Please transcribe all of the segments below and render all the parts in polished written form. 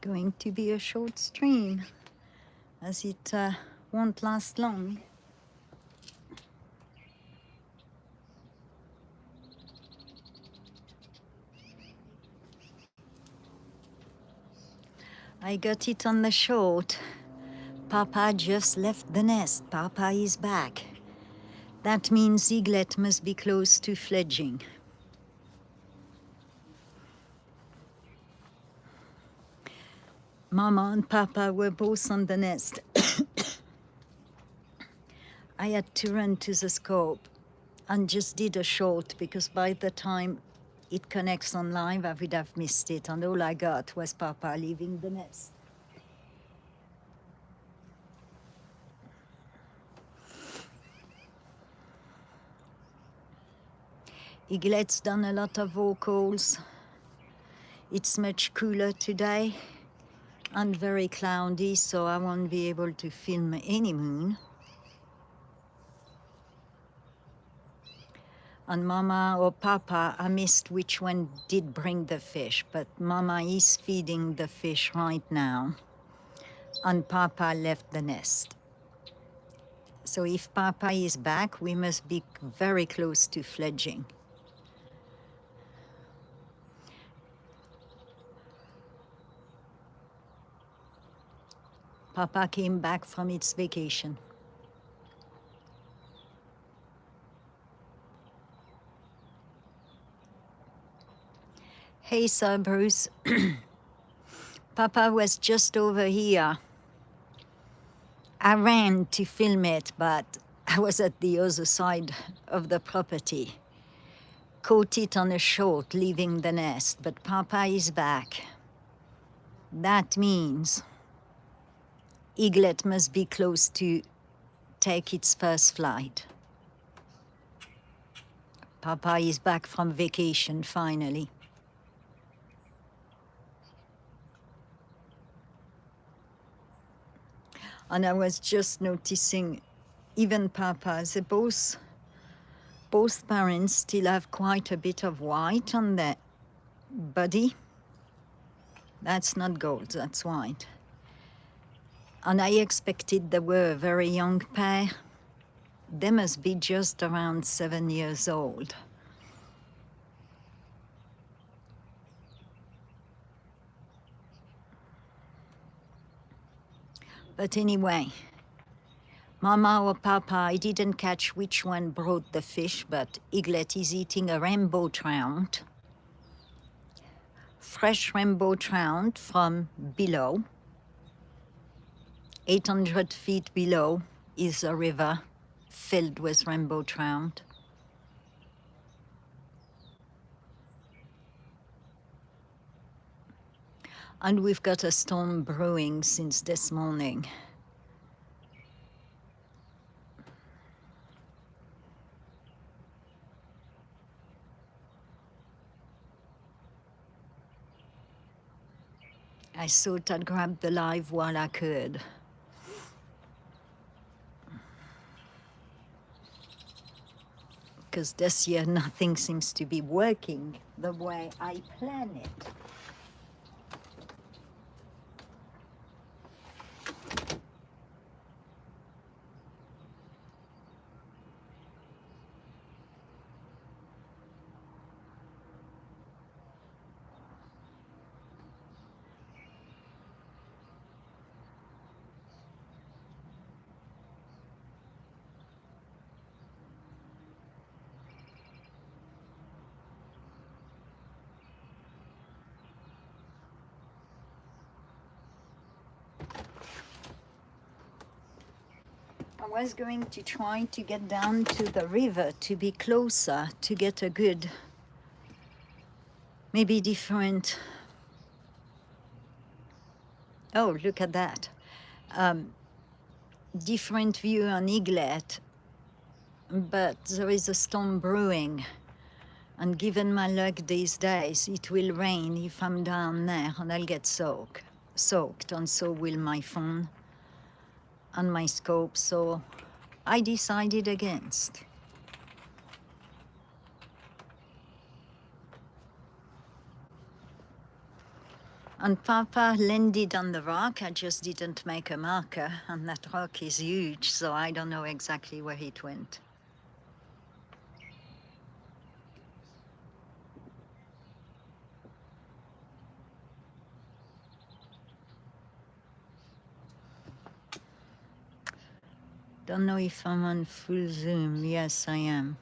going to be a short stream as it won't last long. I got it on the short. Papa just left the nest. Papa is back. That means Eaglet must be close to fledging. Mama and Papa were both on the nest. I had to run to the scope and just did a short because by the time it connects on live, I would have missed it. And all I got was Papa leaving the nest. Eaglet's done a lot of vocals. It's much cooler today and very cloudy, so I won't be able to film any moon. And Mama or Papa, I missed which one did bring the fish, but Mama is feeding the fish right now, and Papa left the nest. So if Papa is back, we must be very close to fledging. Papa came back from its vacation. Hey, Sir Bruce. Papa was just over here. I ran to film it, but I was at the other side of the property. Caught it on a short, leaving the nest, but Papa is back. That means Eaglet must be close to take its first flight. Papa is back from vacation, finally. And I was just noticing, even Papa, they both parents still have quite a bit of white on their body. That's not gold, that's white. And I expected they were a very young pair. They must be just around 7 years old. But anyway, Mama or Papa, I didn't catch which one brought the fish, but Eaglet is eating a rainbow trout. Fresh rainbow trout from below. 800 feet below is a river filled with rainbow trout. And we've got a storm brewing since this morning. I thought I'd grab the live while I could. Because this year nothing seems to be working the way I plan it. I was going to try to get down to the river to be closer, to get a good, maybe different. Oh, look at that. Different view on Eaglet, but there is a storm brewing. And given my luck these days, it will rain if I'm down there and I'll get soaked, and so will my phone and my scope, so I decided against. And Papa landed on the rock. I just didn't make a marker, and that rock is huge, so I don't know exactly where it went. Don't know if I'm on full zoom. Yes, I am.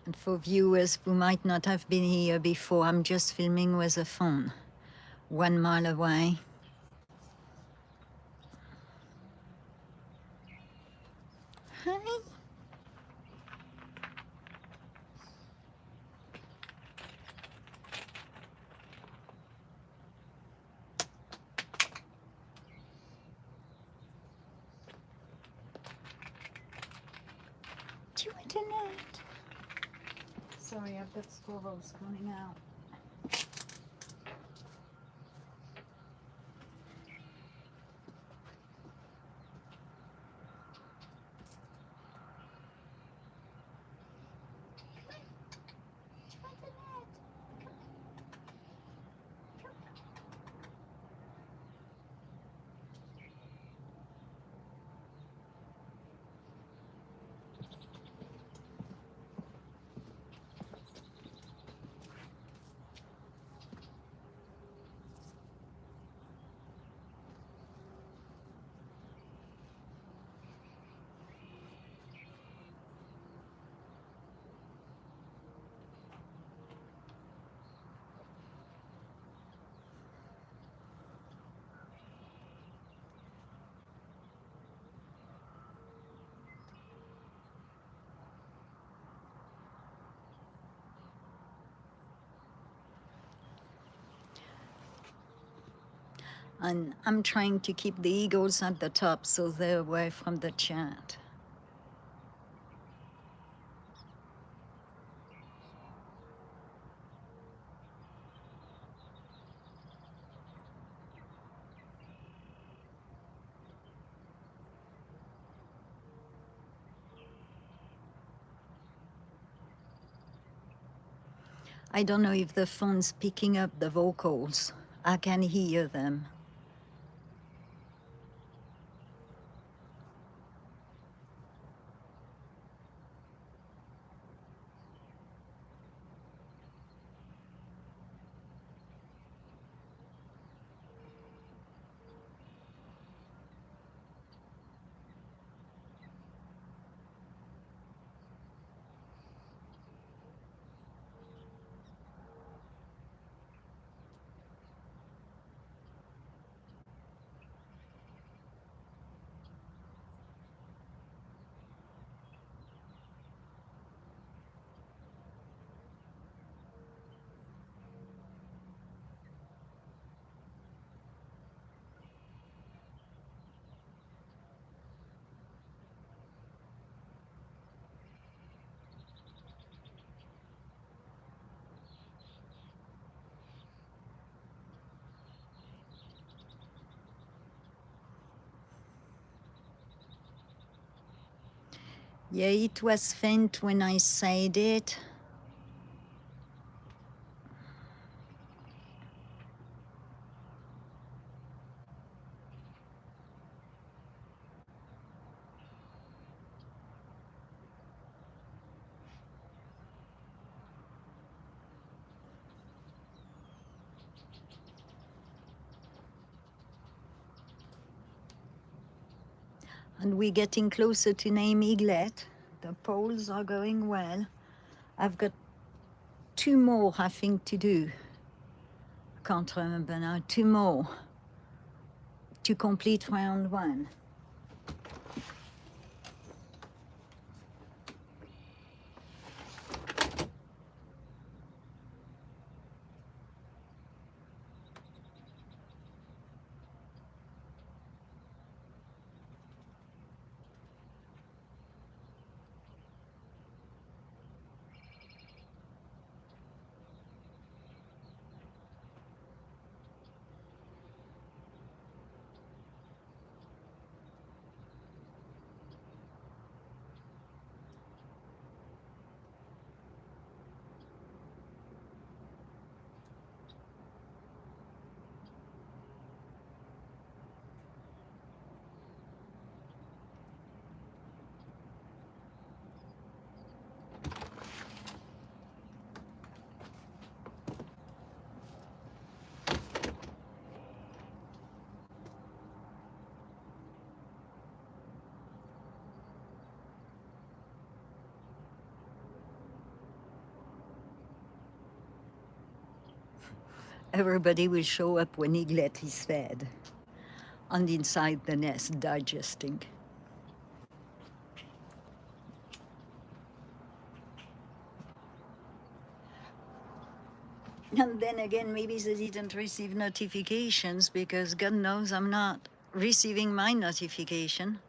And for viewers who might not have been here before, I'm just filming with a phone, 1 mile away. Hi. Do you want a net? Sorry, I've got squirrels coming out. And I'm trying to keep the eagles at the top so they're away from the chat. I don't know if the phone's picking up the vocals. I can hear them. Yeah, it was faint when I said it. And we're getting closer to name Eaglet. The polls are going well. I've got 2 more, I think, to do. Can't remember now. 2 more to complete round 1. Everybody will show up when Eaglet is fed and inside the nest digesting. And then again, maybe they didn't receive notifications because God knows I'm not receiving my notification.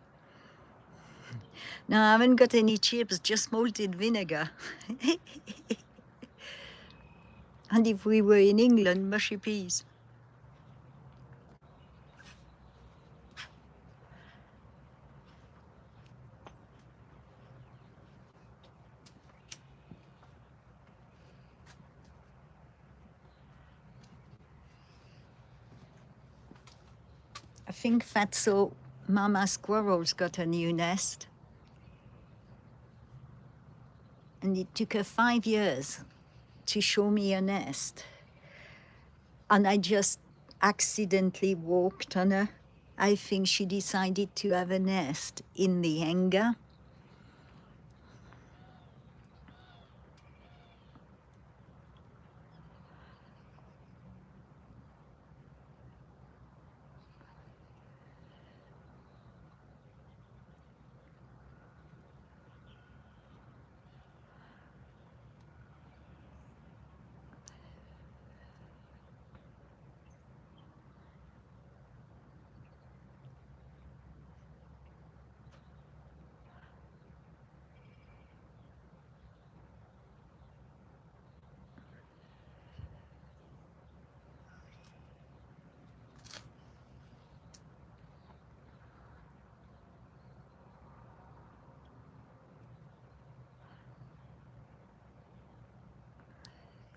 No, I haven't got any chips, just malted vinegar. And if we were in England, mushy peas. I think Fatso Mama Squirrel's got a new nest. And it took her 5 years to show me a nest. And I just accidentally walked on her. I think she decided to have a nest in the hangar.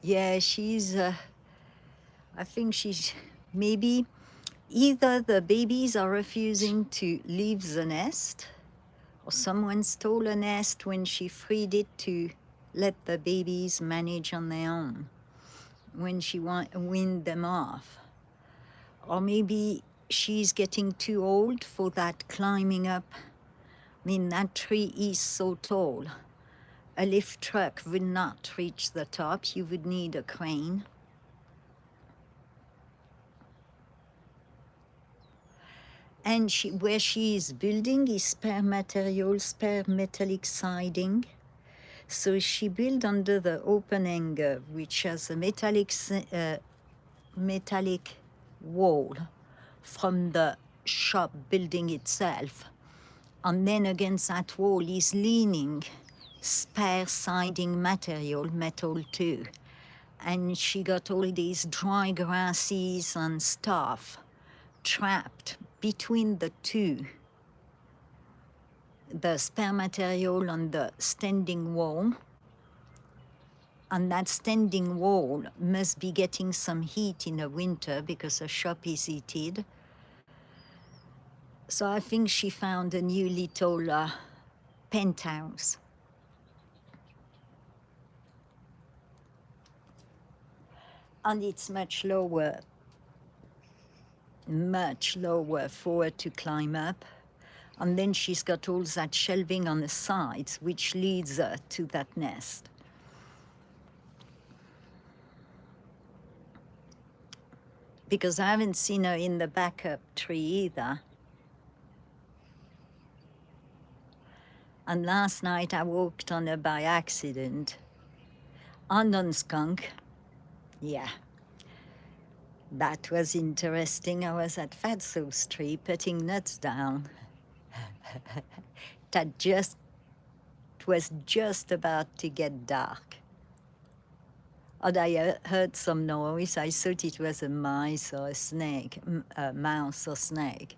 Yeah, I think she's maybe either the babies are refusing to leave the nest or someone stole a nest when she freed it to let the babies manage on their own when she weaned them off. Or maybe she's getting too old for that climbing up. I mean, that tree is so tall. A lift truck would not reach the top. You would need a crane. And where she is building is spare material, spare metallic siding. So she built under the open hangar, which has a metallic wall from the shop building itself. And then against that wall is leaning spare siding material, metal too. And she got all these dry grasses and stuff trapped between the two, the spare material and the standing wall. And that standing wall must be getting some heat in the winter because the shop is heated. So I think she found a new little penthouse. And it's much lower for her to climb up. And then she's got all that shelving on the sides, which leads her to that nest. Because I haven't seen her in the backup tree either. And last night I walked on her by accident. And on skunk. Yeah. That was interesting. I was at Fatso's tree putting nuts down. It was just about to get dark. And I heard some noise. I thought it was a mice or a snake, a mouse or snake.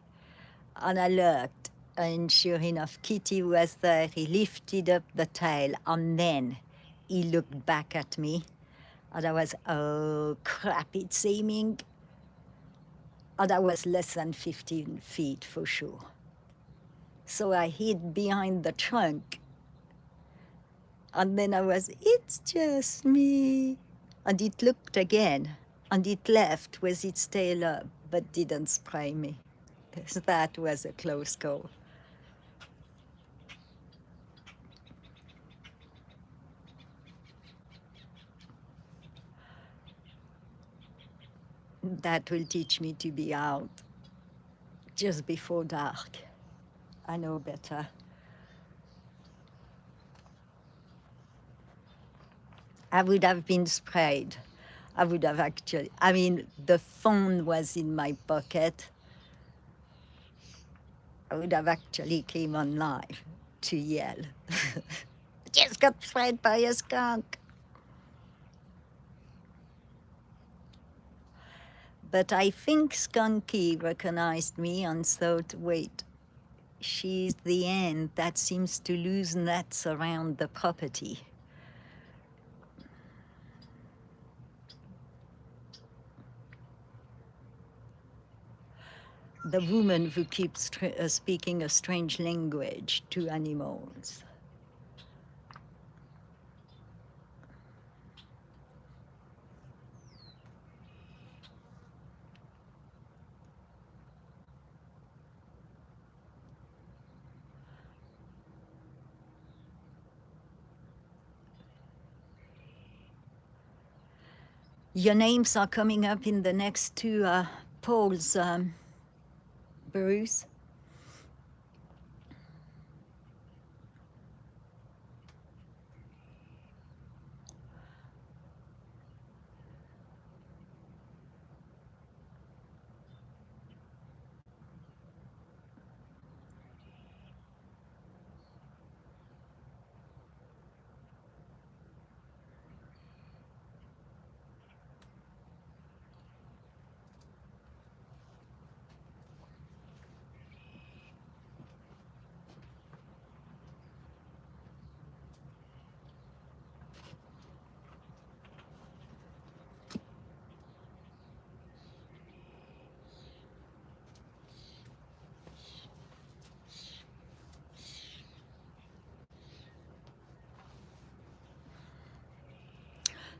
And I looked, and sure enough, Kitty was there. He lifted up the tail, and then he looked back at me. And I was, oh crap, it's aiming. And I was less than 15 feet for sure. So I hid behind the trunk. And then I was, it's just me. And it looked again, and it left with its tail up, but didn't spray me. That was a close call. That will teach me to be out just before dark. I know better. I would have been sprayed. I would have actually, I mean, the phone was in my pocket. I would have actually came on live to yell. Just got sprayed by a skunk. But I think Skunky recognized me and thought, wait, she's the end that seems to lose nets around the property. The woman who keeps speaking a strange language to animals. Your names are coming up in the next two polls, Bruce.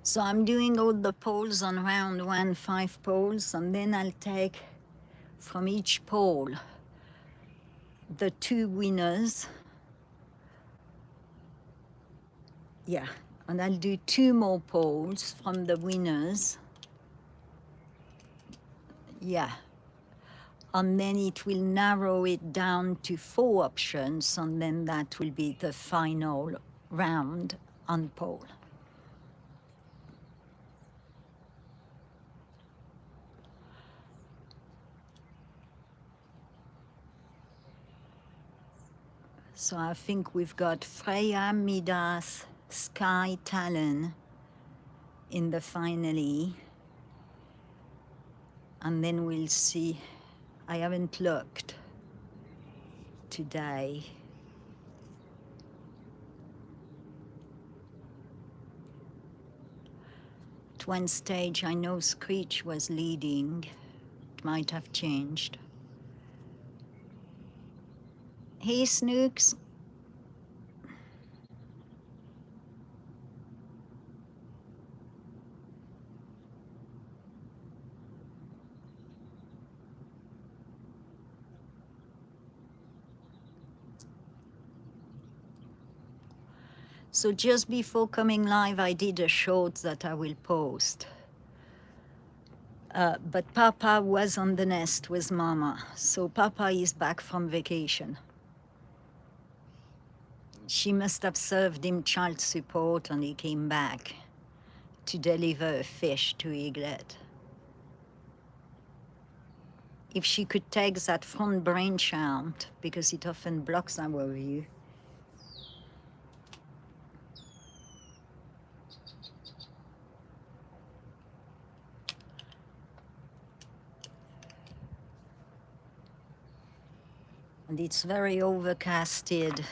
So I'm doing all the polls on round one, 5 polls, and then I'll take from each poll the 2 winners. Yeah, and I'll do 2 more polls from the winners. Yeah, and then it will narrow it down to 4 options, and then that will be the final round on poll. So I think we've got Freya, Midas, Sky, Talon in the finale. And then we'll see. I haven't looked today. At one stage, I know Screech was leading. It might have changed. Hey, Snooks. So just before coming live, I did a short that I will post. But Papa was on the nest with Mama. So Papa is back from vacation. She must have served him child support and he came back to deliver a fish to Eaglet. If she could take that front branch out, because it often blocks our view. And it's very overcasted.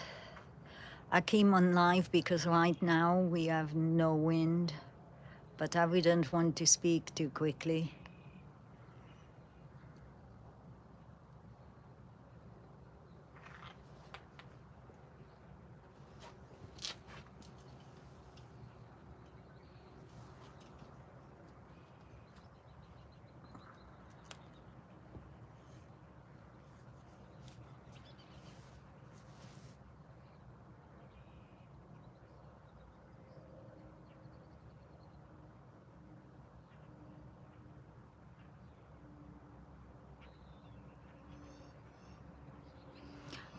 I came on live because right now we have no wind, but I wouldn't want to speak too quickly.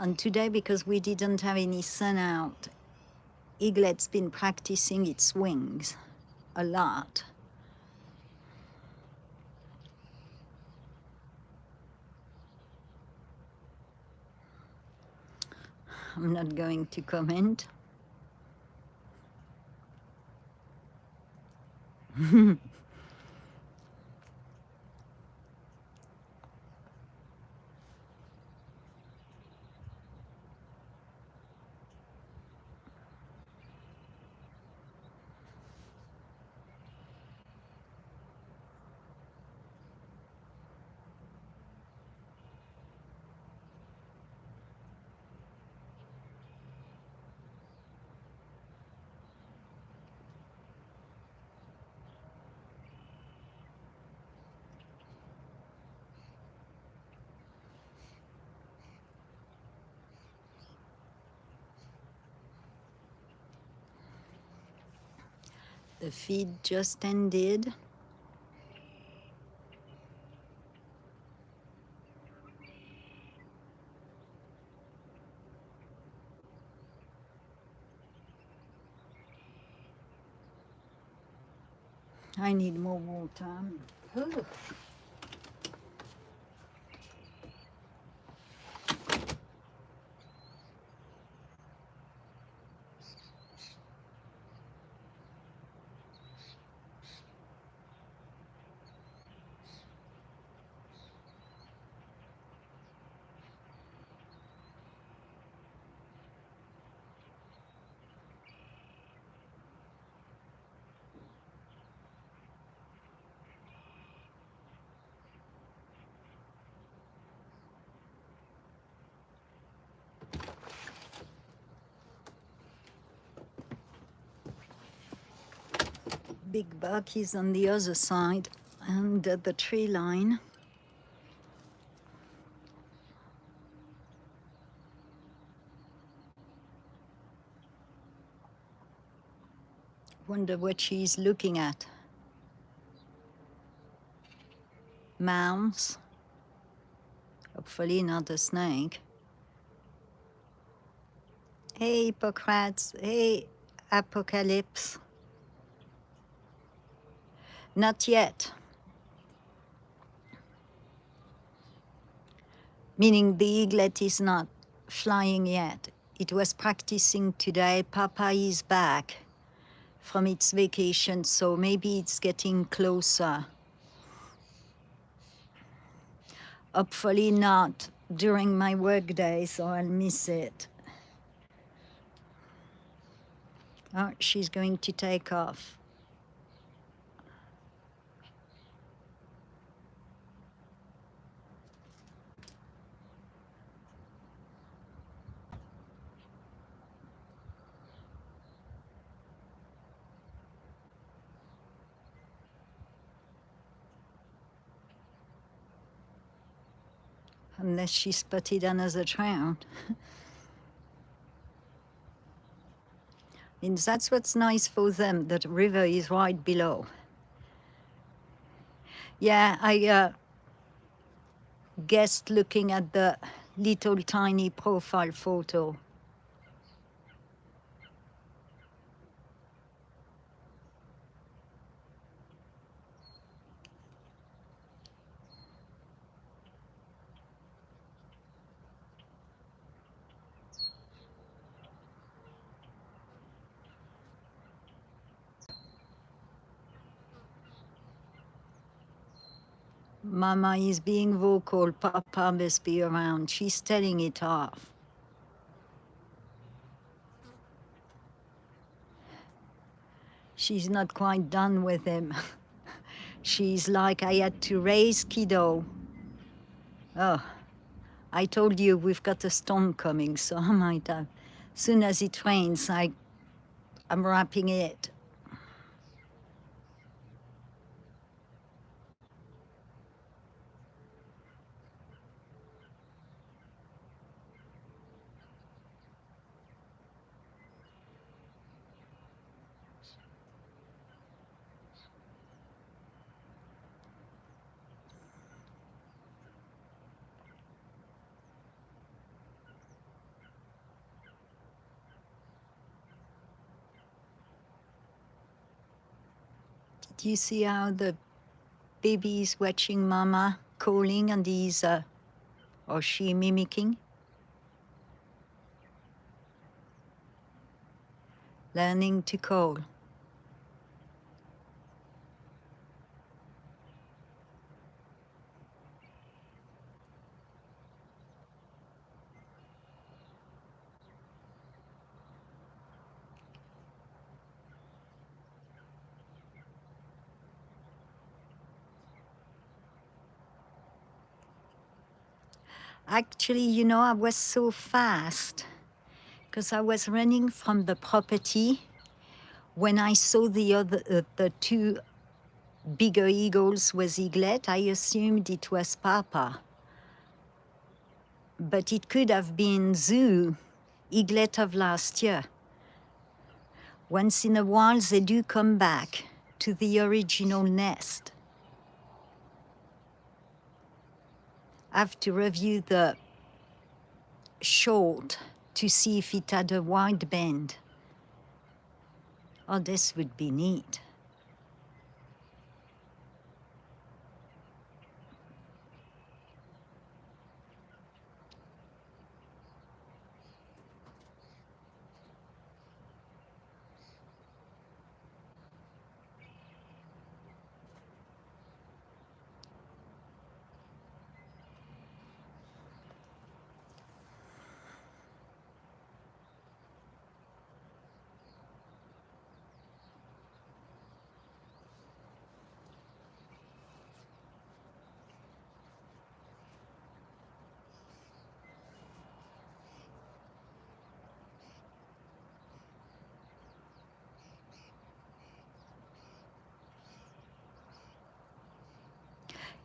And today, because we didn't have any sun out, Eaglet's been practicing its wings a lot. I'm not going to comment. The feed just ended. I need more water. Ooh. Big buck is on the other side under the tree line. Wonder what she's looking at. Mouse. Hopefully not a snake. Hey, Hippocrates. Hey, Apocalypse. Not yet. Meaning the eaglet is not flying yet. It was practicing today. Papa is back from its vacation, so maybe it's getting closer. Hopefully not during my work day, so I'll miss it. Oh, she's going to take off. Unless she spotted another trout. And that's what's nice for them, that river is right below. Yeah, I guessed looking at the little tiny profile photo. Mama is being vocal, Papa must be around. She's telling it off. She's not quite done with him. She's like, I had to raise kiddo. Oh, I told you we've got a storm coming, so I might have. Soon as it rains, I'm wrapping it. Do you see how the baby is watching mama calling and he's, or she mimicking? Learning to call. Actually, you know, I was so fast because I was running from the property when I saw the two bigger eagles with Eaglet. I assumed it was Papa, but it could have been Zoo, Eaglet of last year. Once in a while, they do come back to the original nest. I have to review the short to see if it had a wide bend. Oh, this would be neat.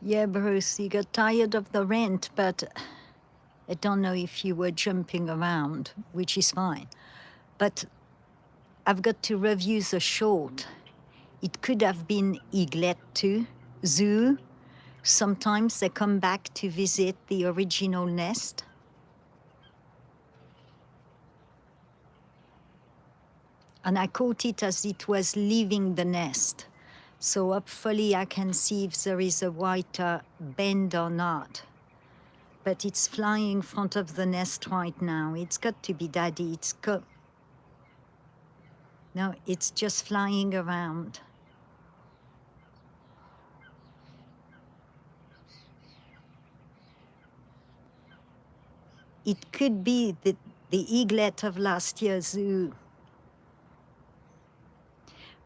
Yeah, Bruce, you got tired of the rent, but I don't know if you were jumping around, which is fine. But I've got to review the short. It could have been Eaglet too, Zoo. Sometimes they come back to visit the original nest. And I caught it as it was leaving the nest. So hopefully I can see if there is a white bend or not. But it's flying in front of the nest right now. It's got to be Daddy. No, it's just flying around. It could be the Eaglet of last year's zoo.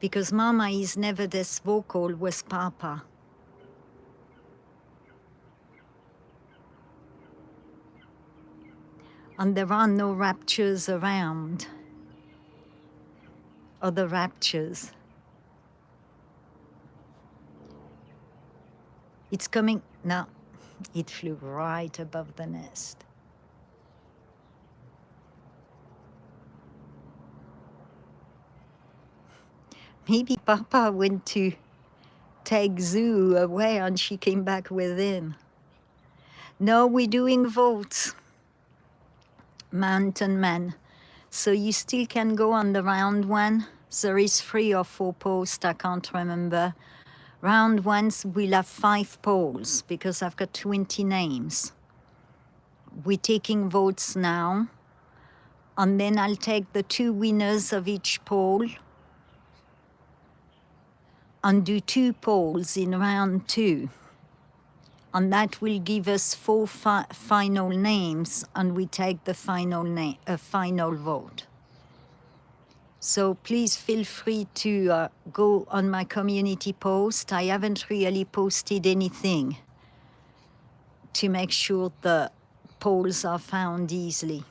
Because Mama is never this vocal with Papa. And there are no raptures around. Other raptures. It's coming, no, it flew right above the nest. Maybe Papa went to take Zoo away and she came back with him. No, we're doing votes, Mountain Man. So you still can go on the round one. There is 3 or 4 posts, I can't remember. Round ones, we'll have 5 polls because I've got 20 names. We're taking votes now. And then I'll take the 2 winners of each poll and do 2 polls in round 2. And that will give us 4 final names, and we take the final vote. So please feel free to go on my community post. I haven't really posted anything to make sure the polls are found easily.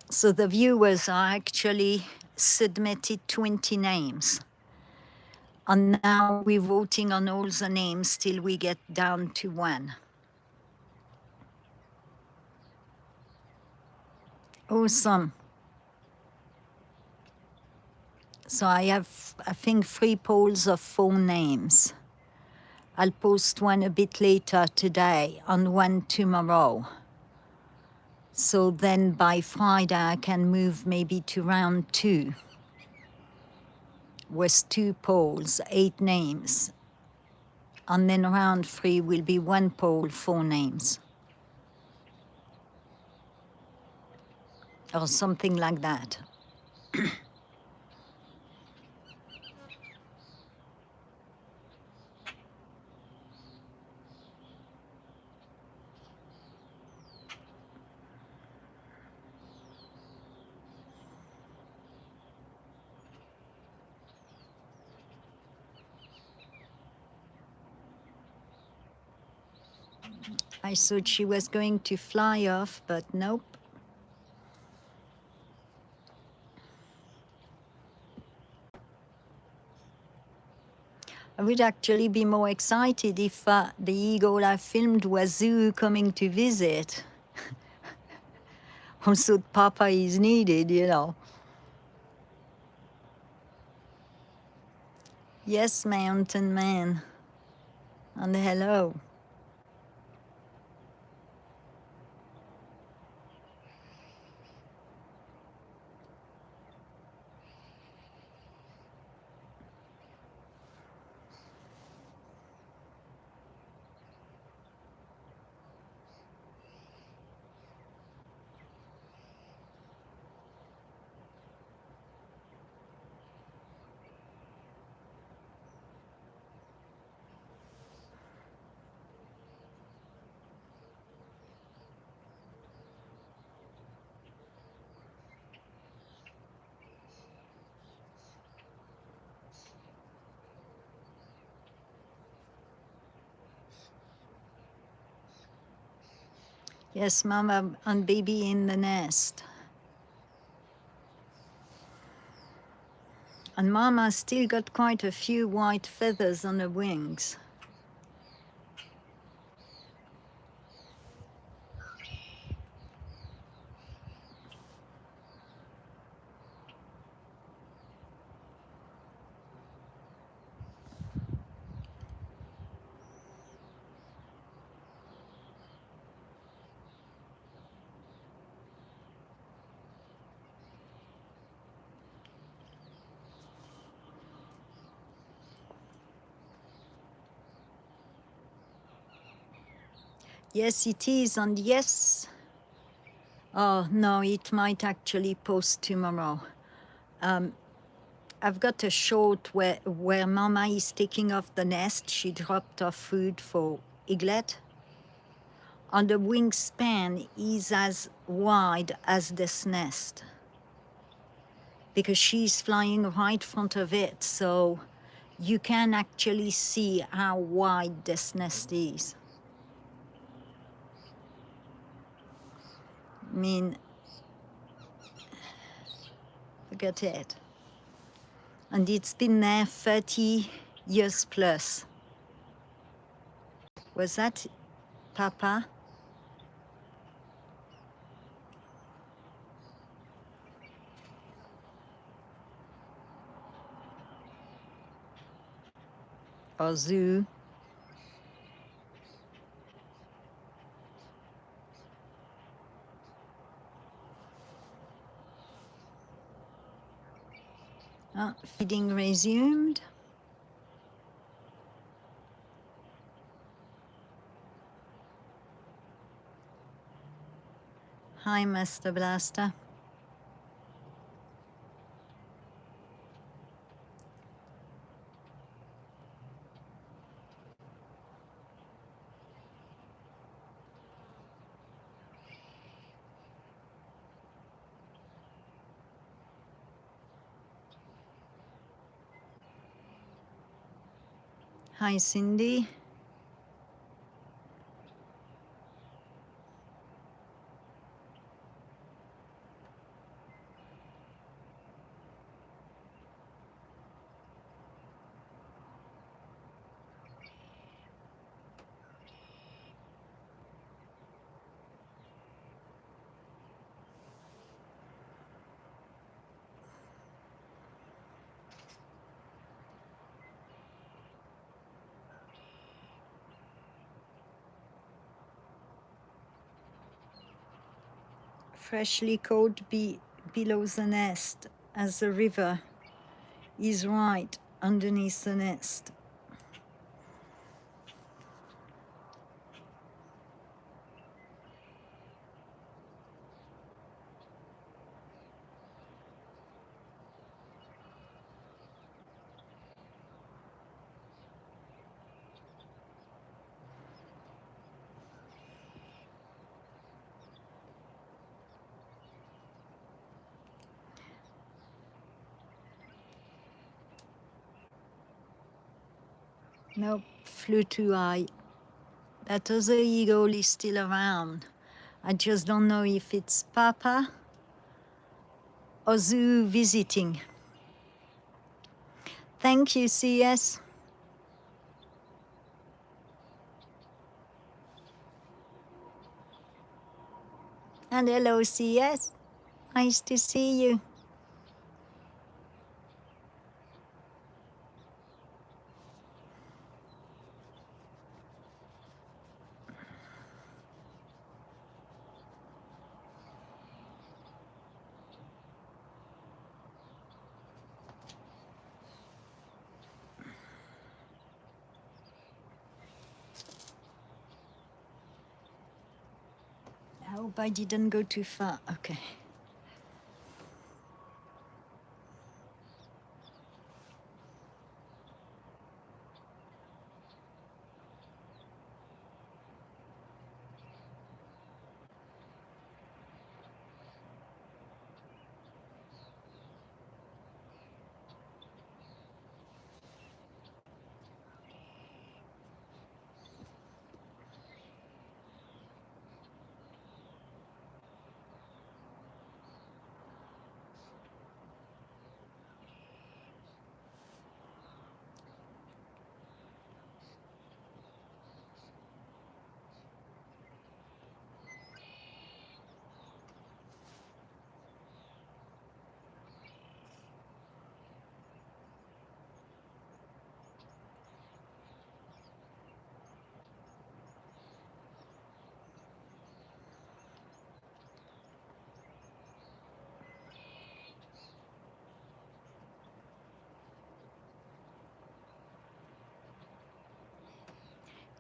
So the viewers are actually submitted 20 names. And now we're voting on all the names till we get down to 1. Awesome. So I have, I think, 3 polls of 4 names. I'll post one a bit later today and one tomorrow. So then by Friday I can move maybe to round 2 with 2 polls, 8 names. And then round 3 will be 1 poll, 4 names. Or something like that. I thought she was going to fly off, but nope. I would actually be more excited if the eagle I filmed was Zoo coming to visit. Also, Papa is needed, you know. Yes, Mountain Man. And hello. Yes, Mama and baby in the nest. And Mama still got quite a few white feathers on her wings. Yes, it is, and yes. Oh, no, it might actually post tomorrow. I've got a shot where Mama is taking off the nest. She dropped off food for Eaglet. And the wingspan is as wide as this nest because she's flying right in front of it. So you can actually see how wide this nest is. I mean, look at it. And it's been there 30 years plus. Was that Papa? Or Zoo? Feeding resumed. Hi, Master Blaster. Hi, Cindy. freshly caught below the nest, as the river is right underneath the nest. Nope, flew too high. That other eagle is still around. I just don't know if it's Papa or zoo visiting. Thank you, CS. And hello, CS. Nice to see you. I hope I didn't go too far. Okay.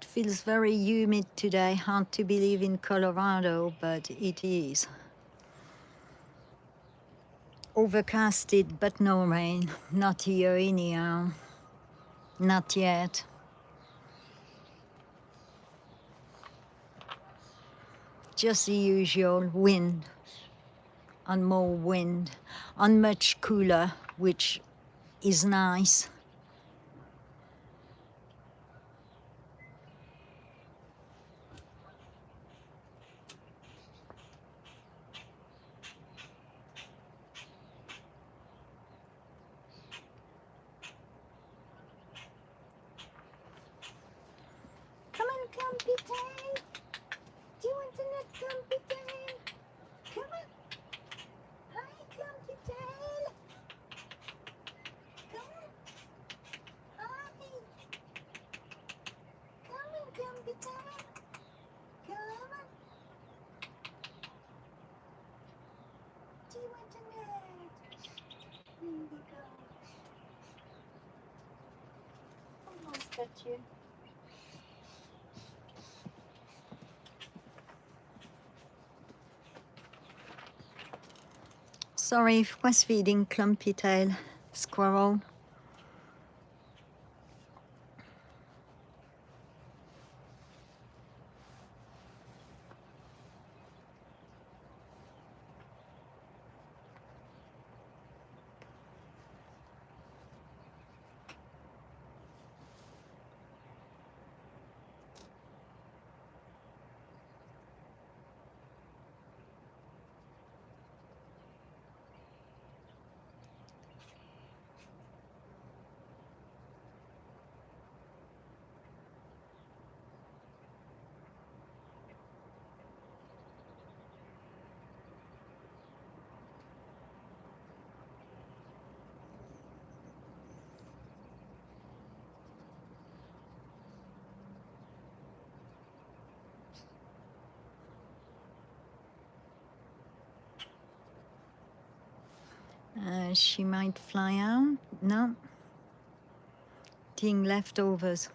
It feels very humid today. Hard to believe in Colorado, but it is. Overcasted, but no rain. Not here anyhow. Not yet. Just the usual wind, and more wind, and much cooler, which is nice. Come on, Clumpy Tail. Do you want to let Clumpy Tail? Come on. Hi, Clumpy Tail. Come on. Hi. Come on, Clumpy Tail. Come on. Do you want to let? There you go. Almost got you. Sorry, was feeding Clumpy Tail squirrel. She might fly out. No. Ting leftovers.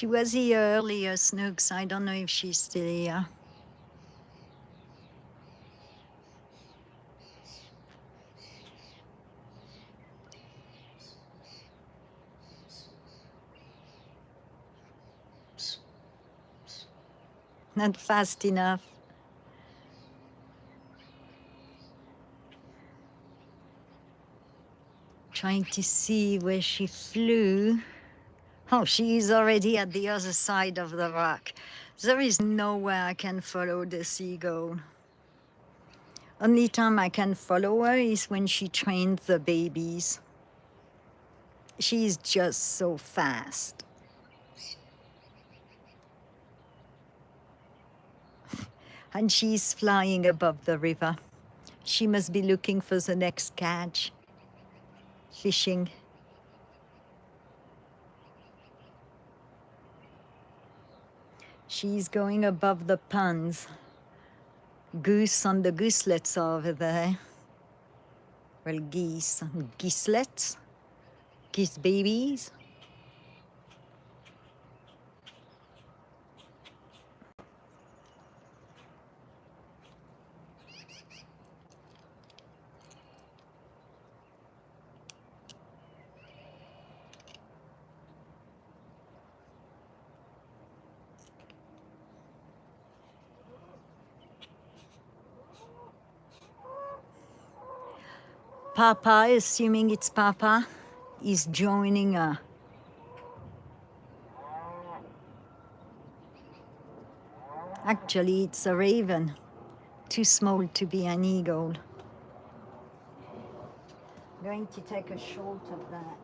She was here earlier, Snooks. I don't know if she's still here. Not fast enough. Trying to see where she flew. Oh, she is already at the other side of the rock. There is nowhere I can follow the seagull. Only time I can follow her is when she trains the babies. She's just so fast. And she's flying above the river. She must be looking for the next catch. Fishing. She's going above the ponds. Goose on the gooselets over there. Well, geese. Geeselets? Geese babies? Papa, assuming it's Papa, is joining her. Actually, it's a raven, too small to be an eagle. I'm going to take a shot of that.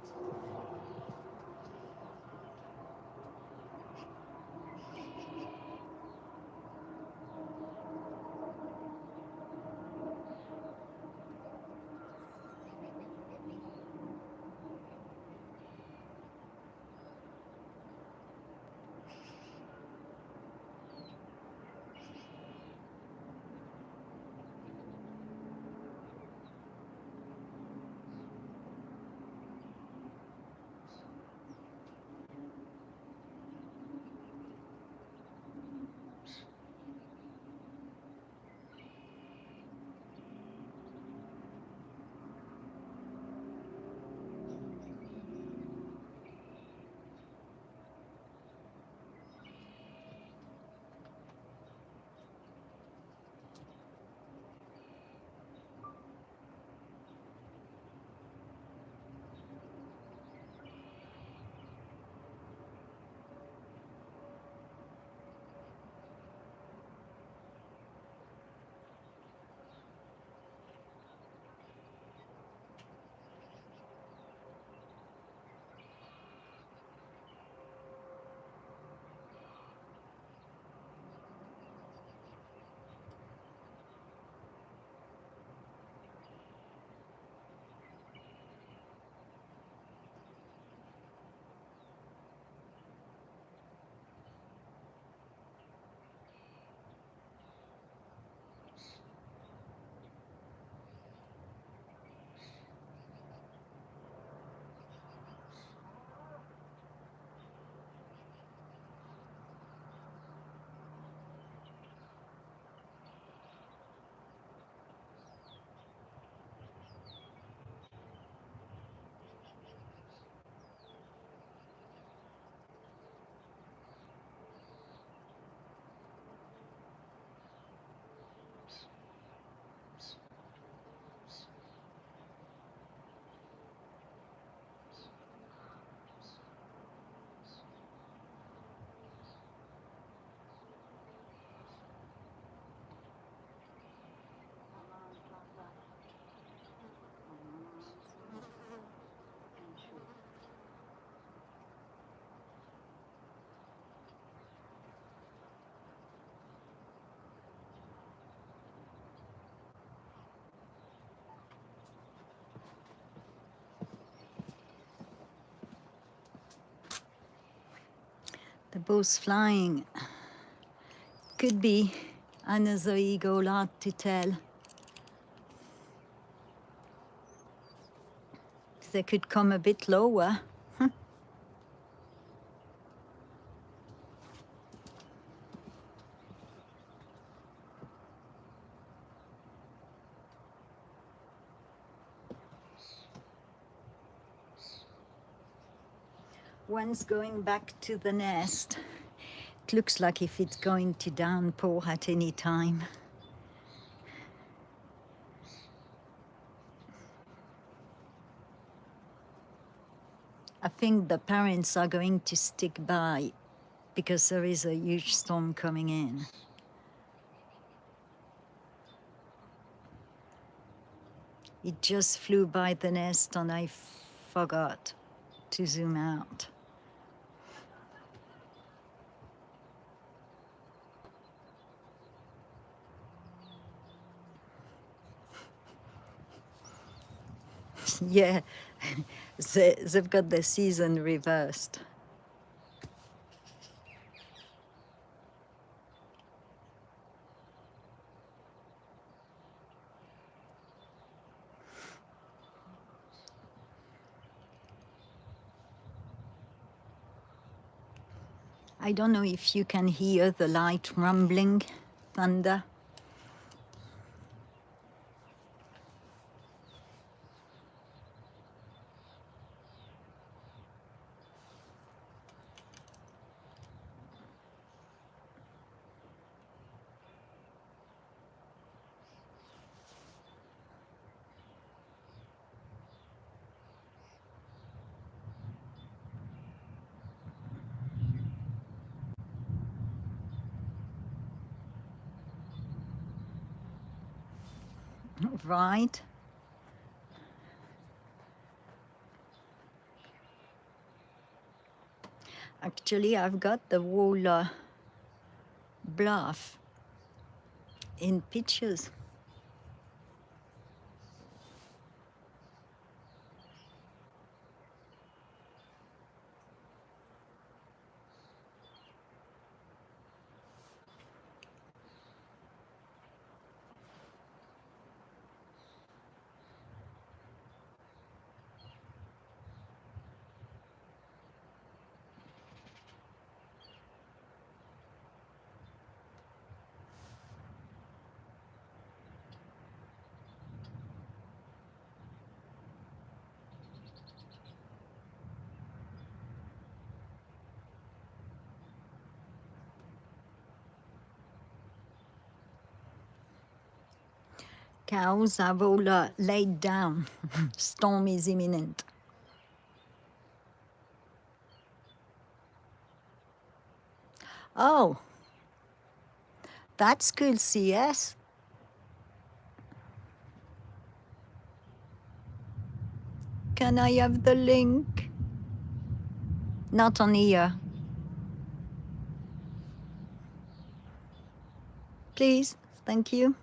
The both flying. Could be another eagle, hard to tell. They could come a bit lower. One's going back to the nest. It looks like if it's going to downpour at any time. I think the parents are going to stick by because there is a huge storm coming in. It just flew by the nest and I forgot to zoom out. Yeah, they've got the season reversed. I don't know if you can hear the light rumbling thunder. Right? Actually, I've got the whole bluff in pictures. Cows have all laid down. Storm is imminent. Oh, that's cool, CS. Can I have the link? Not on here. Please, thank you.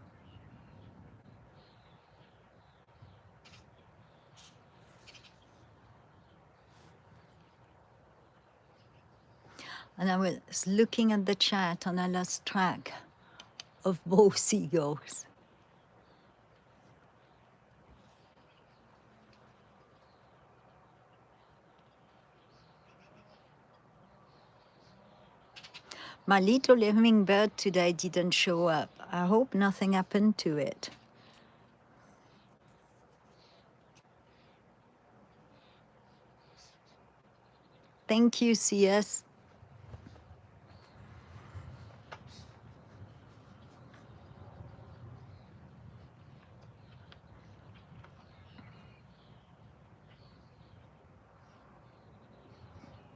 And I was looking at the chat and I lost track of both eagles. My little hummingbird today didn't show up. I hope nothing happened to it. Thank you, CS.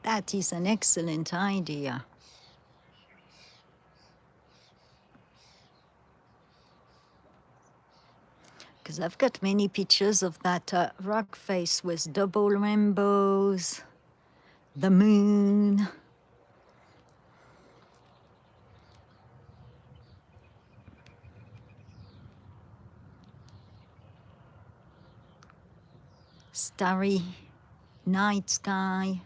That is an excellent idea. Because I've got many pictures of that rock face with double rainbows, the moon. Starry night sky.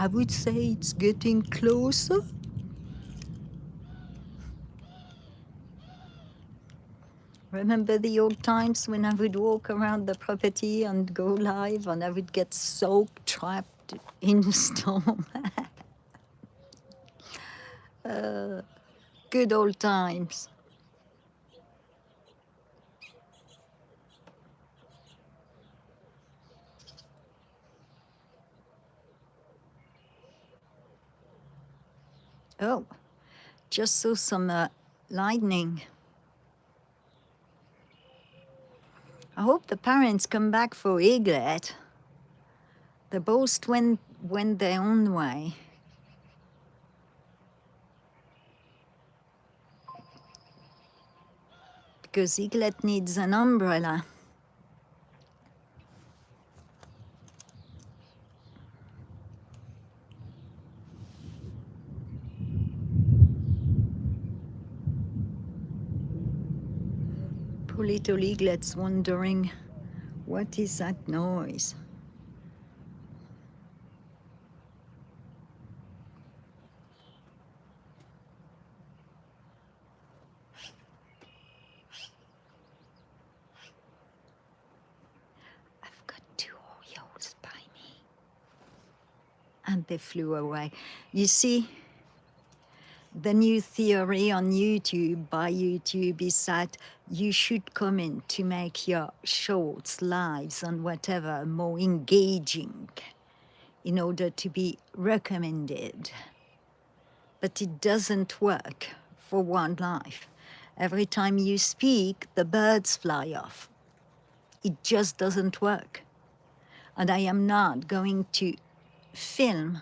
I would say it's getting closer. Remember the old times when I would walk around the property and go live and I would get soaked, trapped in the storm? Good old times. Oh, just saw some lightning. I hope the parents come back for Eaglet. They both went their own way. Because Eaglet needs an umbrella. Poor little Eaglet's wondering, what is that noise? I've got 2 Oreos by me. And they flew away. You see, the new theory on YouTube, by YouTube, is that you should comment to make your shorts, lives, and whatever more engaging in order to be recommended. But it doesn't work for wildlife. Every time you speak, the birds fly off. It just doesn't work. And I am not going to film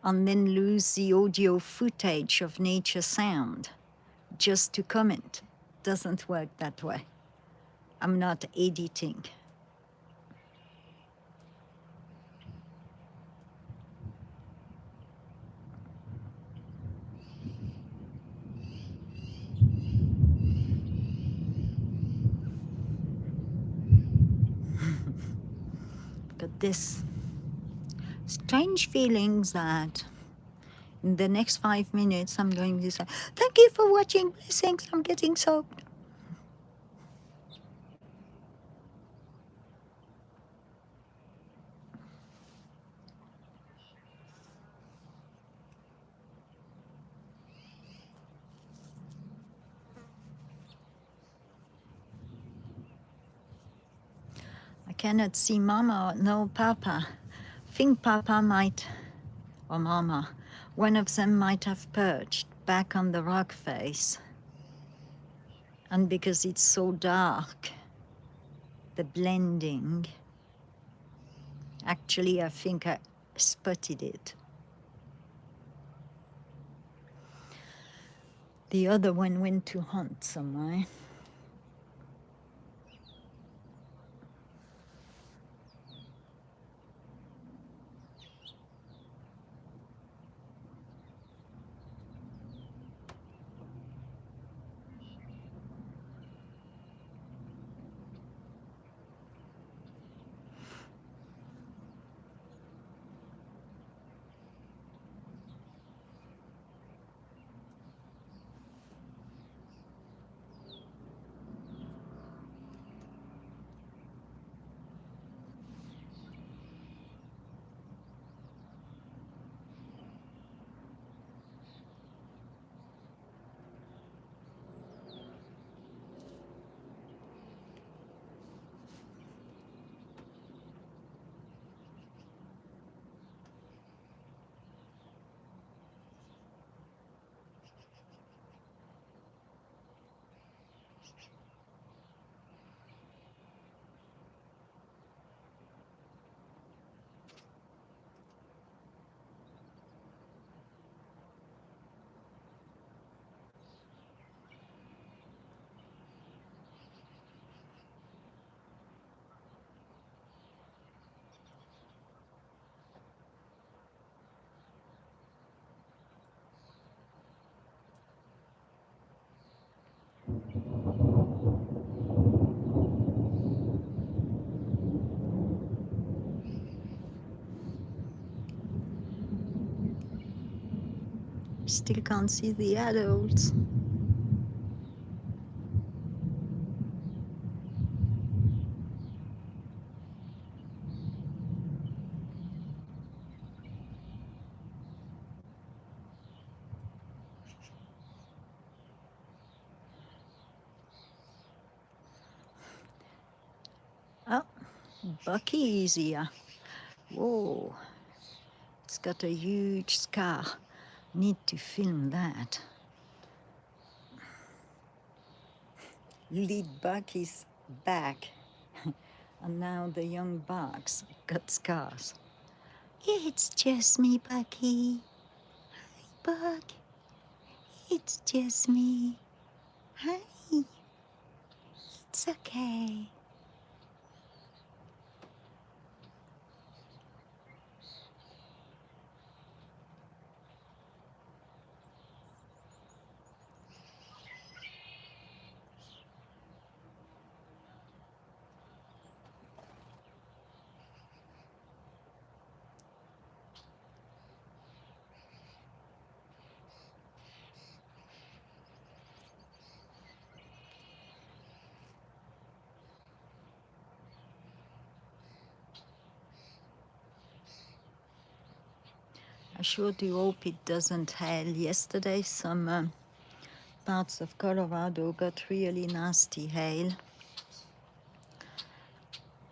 and then lose the audio footage of nature sound just to comment. Doesn't work that way. I'm not editing. Got this strange feelings that in the next 5 minutes I'm going to say, thank you for watching, blessings, I'm getting soaked. I cannot see Mama, no Papa. Think Papa might, or Mama, one of them might have perched back on the rock face. And because it's so dark, the blending, actually I think I spotted it. The other one went to hunt somewhere. Still can't see the adults. Oh, Bucky is here. Whoa, it's got a huge scar. Need to film that. Lead buck is back. And now the young bucks got scars. It's just me, Bucky. Hi, Buck. It's just me. Hi. It's okay. I sure do hope it doesn't hail. Yesterday, some parts of Colorado got really nasty hail,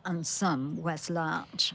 and some was large.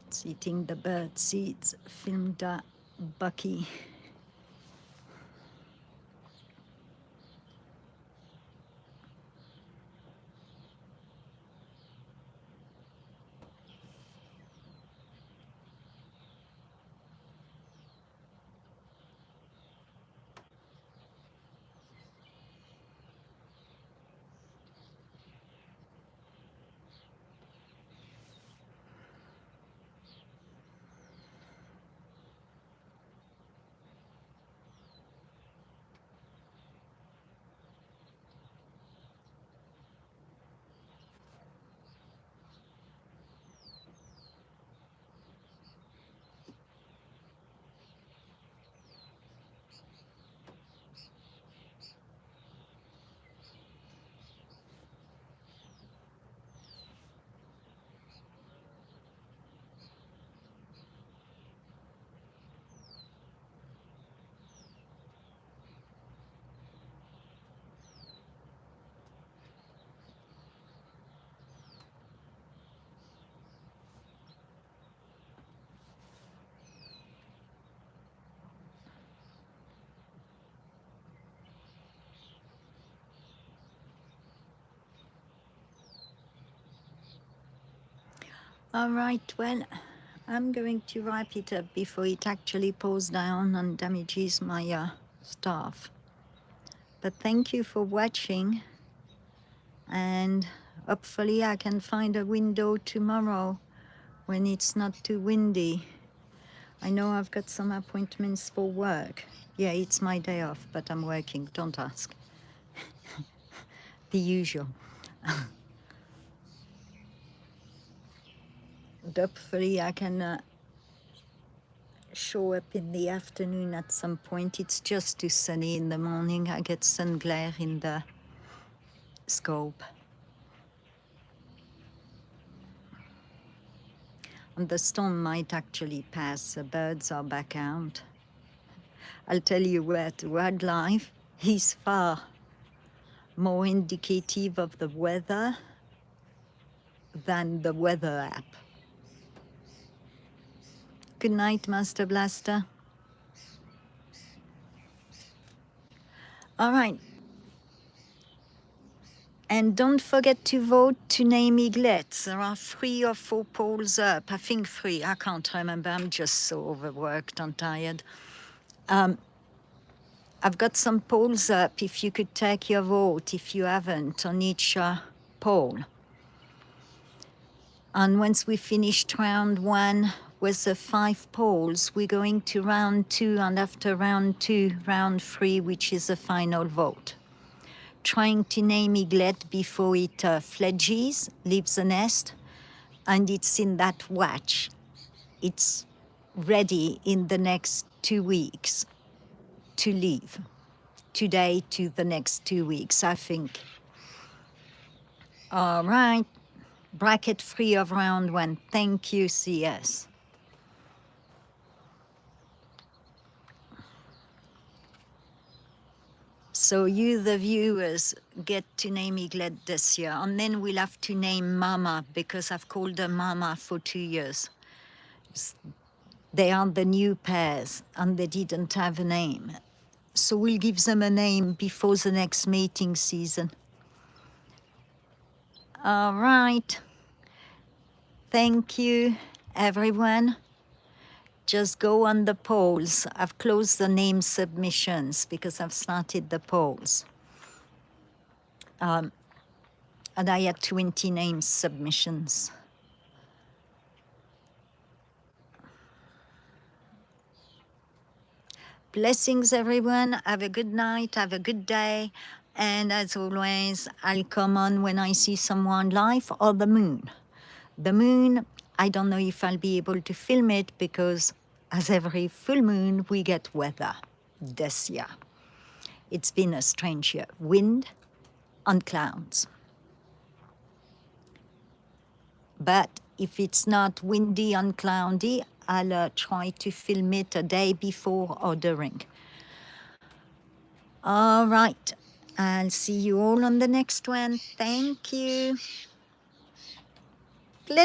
It's eating the bird seeds. Filmed Bucky. All right, well, I'm going to wrap it up before it actually pours down and damages my stuff. But thank you for watching, and hopefully I can find a window tomorrow when it's not too windy. I know I've got some appointments for work. Yeah, it's my day off, but I'm working, don't ask. The usual. Hopefully I can show up in the afternoon at some point. It's just too sunny in the morning. I get sun glare in the scope. And the storm might actually pass. The birds are back out. I'll tell you what, wildlife is far more indicative of the weather than the weather app. Good night, Master Blaster. All right. And don't forget to vote to name Eaglet. There are 3 or 4 polls up. I think 3. I can't remember. I'm just so overworked and tired. I've got some polls up. If you could take your vote, if you haven't, on each poll. And once we finished round 1 with the 5 polls, we're going to round 2, and after round 2, round 3, which is the final vote. Trying to name Eaglet before it fledges, leaves the nest, and it's in that watch. It's ready in the next 2 weeks to leave. Today to the next 2 weeks, I think. All right, bracket 3 of round 1. Thank you, CS. So you, the viewers, get to name Eaglet this year. And then we'll have to name Mama, because I've called her Mama for 2 years. They are the new pairs, and they didn't have a name. So we'll give them a name before the next mating season. All right. Thank you, everyone. Just go on the polls. I've closed the name submissions because I've started the polls. And I had 20 name submissions. Blessings, everyone. Have a good night. Have a good day. And as always, I'll come on when I see someone live or the moon. The moon, I don't know if I'll be able to film it because as every full moon, we get weather this year. It's been a strange year. Wind and clouds. But if it's not windy and cloudy, I'll try to film it a day before or during. All right. I'll see you all on the next one. Thank you.